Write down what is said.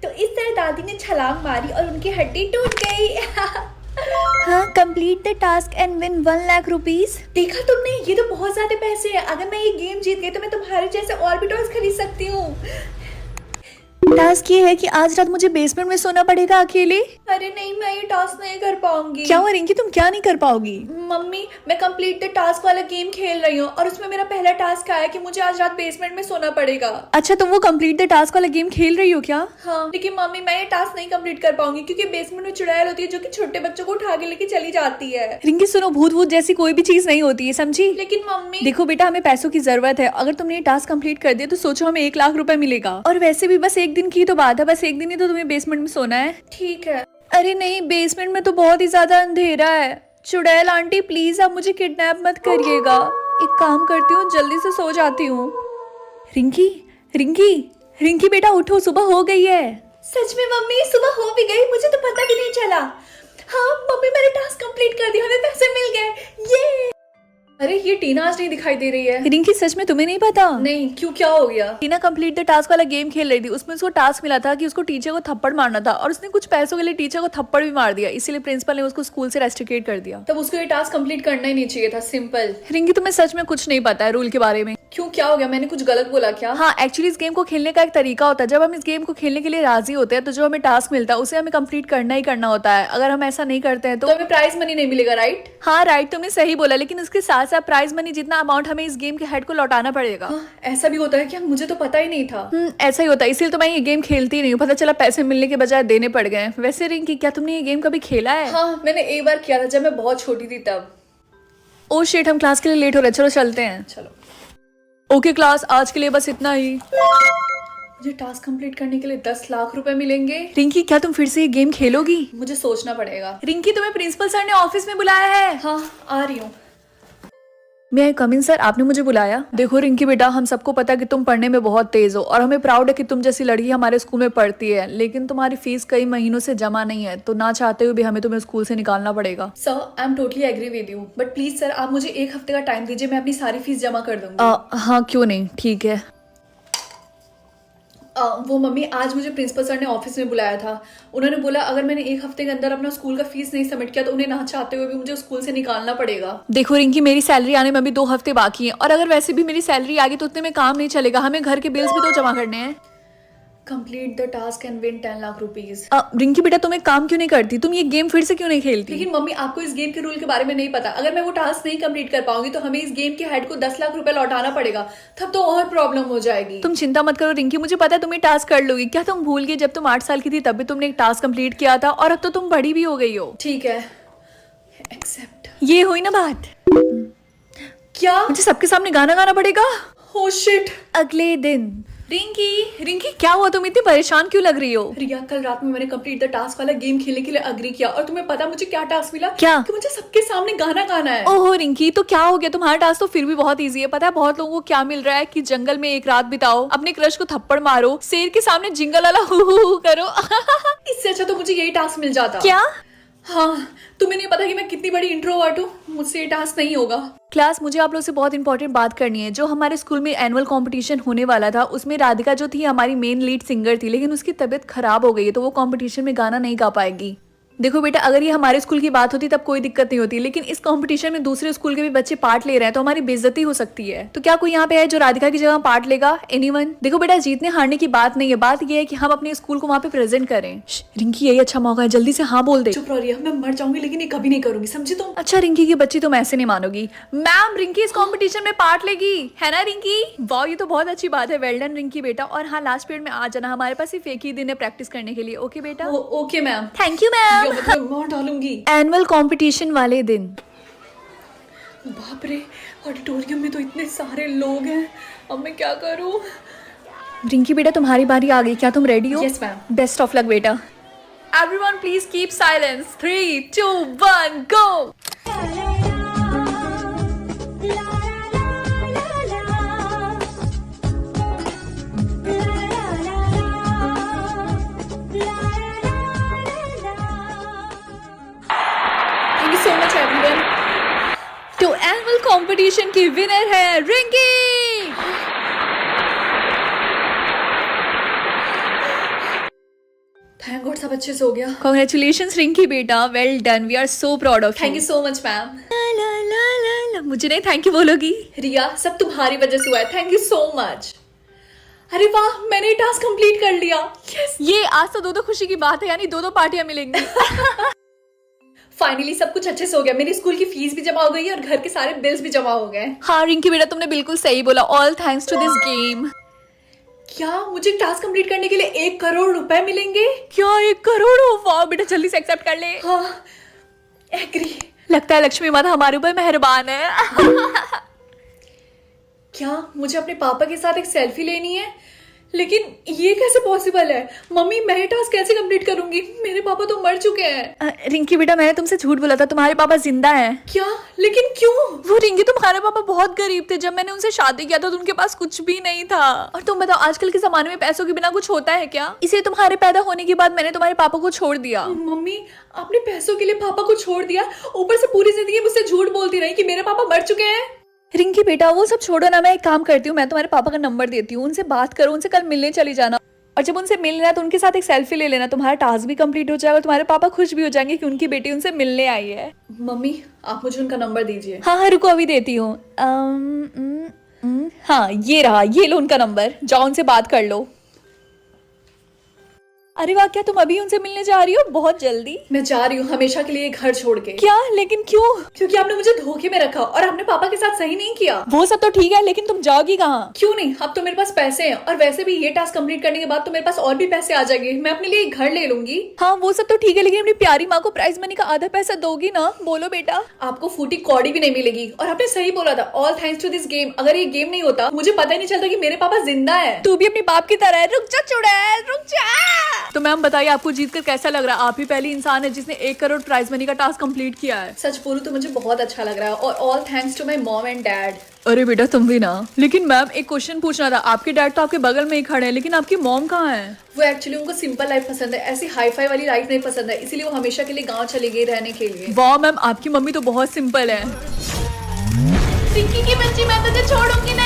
तो इस तरह दादी ने छलांग मारी और उनकी हड्डी टूट गई। हाँ, complete the task and win 1 lakh rupees. देखा तुमने, ये तो बहुत ज्यादा पैसे हैं। अगर मैं ये गेम जीत गई तो मैं तुम्हारे जैसे और भी टॉयज खरीद सकती हूँ। टास्क ये है कि आज रात मुझे बेसमेंट में सोना पड़ेगा अकेले। अरे नहीं, मैं ये टास्क नहीं कर पाऊंगी। क्या हुआ रिंकी, तुम क्या नहीं कर पाओगी? मम्मी, मैं कंप्लीट द टास्क वाला गेम खेल रही हूँ और उसमें मेरा पहला टास्क आया कि मुझे आज रात बेसमेंट में सोना पड़ेगा। अच्छा, तुम वो कंप्लीट द टास्क वाला गेम खेल रही हो क्या? हाँ, लेकिन मम्मी मैं ये टास्क नहीं कंप्लीट कर पाऊंगी क्योंकि बेसमेंट में चुड़ैल होती है जो कि छोटे बच्चों को उठा के लेके चली जाती है। रिंकी सुनो, भूत वूत जैसी कोई भी चीज नहीं होती है, समझी? लेकिन मम्मी देखो बेटा, हमें पैसों की जरूरत है। अगर तुमने ये टास्क कंप्लीट कर दिया तो सोचो हमें 1 लाख रुपए मिलेगा। और वैसे भी बस एक दिन की तो बात है, बस एक दिन ही तो तुम्हें बेसमेंट में सोना है। ठीक है। अरे नहीं, बेसमेंट में तो बहुत ही ज्यादा अंधेरा है। चुड़ैल आंटी प्लीज आप मुझे किडनैप मत करिएगा। एक काम करती हूँ, जल्दी से सो जाती हूँ। रिंकी रिंकी रिंकी बेटा उठो, सुबह हो गई है। सच में मम्मी, सुबह हो भी गई? मुझे तो पता भी नहीं चला। हाँ मम्मी, मैंने टास्क कंप्लीट कर दिया, हमें पैसे मिल गए। ये अरे ये टीना आज नहीं दिखाई दे रही है। रिंकी सच में तुम्हें नहीं पता? नहीं, क्यों, क्या हो गया? टीना कंप्लीट द टास्क वाला गेम खेल रही थी। उसमें उसको टास्क मिला था कि उसको टीचर को थप्पड़ मारना था और उसने कुछ पैसों के लिए टीचर को थप्पड़ भी मार दिया। इसीलिए प्रिंसिपल ने उसको स्कूल से रेस्ट्रिकेट कर दिया। तब उसको ये टास्क कंप्लीट करना ही नहीं चाहिए था। सिंपल। रिंकी तुम्हें सच में कुछ नहीं पता है रूल के बारे में? क्यों, क्या हो गया? मैंने कुछ गलत बोला क्या? हाँ, एक्चुअली इस गेम को खेलने का एक तरीका होता है। जब हम इस गेम को खेलने के लिए राजी होते हैं तो जो हमें टास्क मिलता है उसे हमें कंप्लीट करना ही करना होता है। अगर हम ऐसा नहीं करते हैं तो हमें प्राइज मनी नहीं मिलेगा, राइट? हाँ राइट, तुमने सही बोला, लेकिन उसके साथ साथ प्राइज मनी जितना अमाउंट हमें इस गेम के हेड को लौटाना पड़ेगा। ऐसा भी होता है क्या? मुझे तो पता ही नहीं था। ऐसा ही होता है, इसीलिए तो मैं ये गेम खेलती नहीं हूँ। पता चला पैसे मिलने के बजाय देने पड़ गए। वैसे रिंकी, क्या तुमने ये गेम कभी खेला है? हाँ, मैंने एक बार किया था जब मैं बहुत छोटी थी तब। ओ शिट, हम क्लास के लिए लेट हो रहे हैं, चलो चलते हैं। चलो। ओके क्लास, आज के लिए बस इतना ही। मुझे टास्क कंप्लीट करने के लिए 10 लाख रुपए मिलेंगे। रिंकी, क्या तुम फिर से ये गेम खेलोगी? मुझे सोचना पड़ेगा। रिंकी, तुम्हें प्रिंसिपल सर ने ऑफिस में बुलाया है। हाँ, आ रही हूँ। मैं आई कम इन सर, आपने मुझे बुलाया? देखो रिंकी बेटा, हम सबको पता है कि तुम पढ़ने में बहुत तेज हो और हमें प्राउड है कि तुम जैसी लड़की हमारे स्कूल में पढ़ती है, लेकिन तुम्हारी फीस कई महीनों से जमा नहीं है, तो ना चाहते हुए भी हमें तुम्हें स्कूल से निकालना पड़ेगा। Sir, I am totally agree with you, but please sir आप मुझे 1 हफ्ते का टाइम दीजिए, मैं अपनी सारी फीस जमा कर दूंगी। हाँ क्यों नहीं, ठीक है। वो मम्मी, आज मुझे प्रिंसिपल सर ने ऑफिस में बुलाया था। उन्होंने बोला अगर मैंने 1 हफ्ते के अंदर अपना स्कूल का फीस नहीं सबमिट किया तो उन्हें ना चाहते हुए भी मुझे स्कूल से निकालना पड़ेगा। देखो रिंकी, मेरी सैलरी आने में अभी 2 हफ्ते बाकी हैं और अगर वैसे भी मेरी सैलरी आ गई तो उतने में काम नहीं चलेगा। हमें घर के बिल्स भी तो जमा करने हैं। Complete the task and win 10 lakh rupees. Rinki बेटा, तुम एक काम क्यों नहीं करती? तुम ये गेम फिर से क्यों नहीं खेलती? लेकिन मम्मी, आपको इस गेम के रूल के बारे में नहीं पता। अगर मैं वो टास्क नहीं कंप्लीट कर पाऊंगी तो हमें इस गेम के हेड को 10 लाख रुपए लौटाना पड़ेगा, तब तो और प्रॉब्लम हो जाएगी। तुम चिंता मत करो रिंकी, मुझे पता है तुम ये टास्क कर लोगी। क्या तुम भूल गई जब तुम 8 साल की थी तब भी तुमने एक टास्क कंप्लीट किया था और अब तो तुम बड़ी भी हो गई हो। ठीक है, एक्सेप्ट। ये हुई ना बात। क्या मुझे सबके सामने गाना गाना पड़ेगा? Oh shit। अगले दिन। रिंकी क्या हुआ, तुम इतनी परेशान क्यों लग रही हो? रिया, कल रात में मैंने कंप्लीट द टास्क वाला गेम खेलने के लिए अग्री किया और तुम्हें पता मुझे क्या टास्क मिला? क्या? कि मुझे सबके सामने गाना गाना है। ओहो रिंकी, तो क्या हो गया? तुम्हारा टास्क तो फिर भी बहुत इजी है। पता है बहुत लोगों को क्या मिल रहा है कि जंगल में 1 रात बिताओ, अपने क्रश को थप्पड़ मारो, शेर के सामने जिंगल वाला हु करो। इससे अच्छा तो मुझे यही टास्क मिल जाता। क्या? हाँ, तुम्हें नहीं पता कि मैं कितनी बड़ी इंट्रोवर्ट हूँ, मुझसे ये टास्क नहीं होगा। क्लास, मुझे आप लोग से बहुत इंपॉर्टेंट बात करनी है। जो हमारे स्कूल में एनुअल कंपटीशन होने वाला था उसमें राधिका जो थी हमारी मेन लीड सिंगर थी, लेकिन उसकी तबीयत खराब हो गई है तो वो कंपटीशन में गाना नहीं गा पाएगी। देखो बेटा, अगर ये हमारे स्कूल की बात होती तब कोई दिक्कत नहीं होती, लेकिन इस कंपटीशन में दूसरे स्कूल के भी बच्चे पार्ट ले रहे हैं तो हमारी बेइज्जती हो सकती है। तो क्या कोई यहाँ पे है जो राधिका की जगह पार्ट लेगा? एनीवन? देखो बेटा, जीतने हारने की बात नहीं है, बात ये है कि हम अपने स्कूल को वहाँ पे प्रेजेंट करें। रिंकी, यही अच्छा मौका है, जल्दी से हाँ बोल दे। चुप रहो रिया, मैं मर जाऊंगी लेकिन ये कभी नहीं करूंगी, समझी तुम? अच्छा रिंकी की बच्ची, तुम ऐसे नहीं मानोगी। मैम, रिंकी इस कॉम्पिटिशन में पार्ट लेगी, है ना रिंकी? वाह, ये तो बहुत अच्छी बात है। वेल डन रिंकी बेटा। और हाँ, लास्ट पीरियड में आ जाना, हमारे पास सिर्फ एक ही दिन है प्रैक्टिस करने के लिए। ओके बेटा? Okay ma'am. Thank you ma'am. Annual competition वाले दिन। बाप रे, ऑडिटोरियम में तो इतने सारे लोग हैं, अब मैं क्या करूं? रिंकी बेटा, तुम्हारी बारी आ गई, क्या तुम रेडी हो? Yes ma'am. Best of luck बेटा। Everyone please keep silence. 3, 2, 1 go. So much everyone। तो एनुअल कंपटीशन की विनर है रिंकी। थैंक गॉड सब अच्छे से हो गया। Congratulations रिंकी बेटा, well done, we are so proud of thank you so much ma'am. मुझे नहीं थैंक यू बोलोगी? रिया सब तुम्हारी वजह से हुआ है, थैंक यू सो मच। अरे वाह मैंने टास्क कंप्लीट कर लिया। yes. ये आज तो दो खुशी की बात है, यानी दो पार्टियां मिलेंगी। फाइनली सब कुछ अच्छे से हो गया, मेरी स्कूल की फीस भी जमा हो गई है और घर के सारे बिल्स भी जमा हो गए। हाँ रिंकी बेटा तुमने बिल्कुल सही बोला, all thanks to this game. क्या मुझे टास्क कंप्लीट करने के लिए 1 करोड़ रुपए मिलेंगे? क्या 1 करोड़? वाह बेटा जल्दी से एक्सेप्ट कर ले। हाँ एग्री। लगता है लक्ष्मी माता हमारे ऊपर मेहरबान है। क्या मुझे अपने पापा के साथ एक सेल्फी लेनी है? लेकिन ये कैसे पॉसिबल है? मम्मी मैं ये टास्क कैसे कंप्लीट करूंगी? मेरे पापा तो मर चुके हैं। रिंकी बेटा मैंने तुमसे झूठ बोला था, तुम्हारे पापा जिंदा हैं। क्या? लेकिन क्यों? वो रिंकी तुम्हारे पापा बहुत गरीब थे, जब मैंने उनसे शादी किया था तो उनके पास कुछ भी नहीं था। और तुम बताओ आजकल के जमाने में पैसों के बिना कुछ होता है क्या? इसे तुम्हारे पैदा होने के बाद मैंने तुम्हारे पापा को छोड़ दिया। मम्मी आपने पैसों के लिए पापा को छोड़ दिया, ऊपर से पूरी जिंदगी मुझसे झूठ बोलती रही कि मेरे पापा मर चुके हैं। रिंकी बेटा वो सब छोड़ो ना, मैं एक काम करती हूँ, मैं तुम्हारे पापा का नंबर देती हूँ, उनसे बात करो, उनसे कल मिलने चली जाना। और जब उनसे मिलना है तो उनके साथ एक सेल्फी ले लेना, तुम्हारा टास्क भी कंप्लीट हो जाएगा, तुम्हारे पापा खुश भी हो जाएंगे कि उनकी बेटी उनसे मिलने आई है। मम्मी आप मुझे उनका नंबर दीजिए। हाँ रुको अभी देती हूँ। हाँ ये रहा, ये लो उनका नंबर, जाओ उनसे बात कर लो। अरे वाह, क्या तुम अभी उनसे मिलने जा रही हो? बहुत जल्दी? मैं जा रही हूँ हमेशा के लिए घर छोड़ के। क्या? लेकिन क्यों? क्योंकि आपने मुझे धोखे में रखा और अपने पापा के साथ सही नहीं किया। वो सब तो ठीक है, लेकिन तुम जाओगी कहाँ? क्यों नहीं, अब तो मेरे पास पैसे हैं और वैसे भी ये टास्क कंप्लीट करने के बाद तो मेरे पास और भी पैसे आ जाएंगे, मैं अपने लिए एक घर ले लूंगी। हाँ वो सब तो ठीक है, लेकिन अपनी प्यारी माँ को प्राइज मनी का आधा पैसा दोगी ना? बोलो बेटा। आपको फूटी कौड़ी भी नहीं मिलेगी। और आपने सही बोला था, all thanks to this game. अगर ये गेम नहीं होता मुझे पता ही नहीं चलता कि मेरे पापा जिंदा है। तू भी अपने बाप की तरह है। रुक जा चुड़ैल, रुक जा। तो मैम बताइए आपको जीतकर कैसा लग रहा है? आप ही पहली इंसान है जिसने 1 करोड़ प्राइज मनी का टास्क कंप्लीट किया है। सच बोलूं तो मुझे बहुत अच्छा लग रहा है और all thanks to my mom and dad. अरे बेटा तुम भी ना। लेकिन मैम एक क्वेश्चन पूछना था, आपके डैड तो आपके बगल में ही खड़े हैं, लेकिन आपकी मॉम कहाँ है? वो एक्चुअली उनको सिंपल लाइफ पसंद है, ऐसी हाई फाई वाली लाइफ नहीं पसंद है, इसीलिए वो हमेशा के लिए गाँव चली गई रहने के लिए। वाह मैम आपकी मम्मी तो बहुत सिंपल है। रिंकी की बच्ची मैं तुझे छोड़ूंगी नहीं।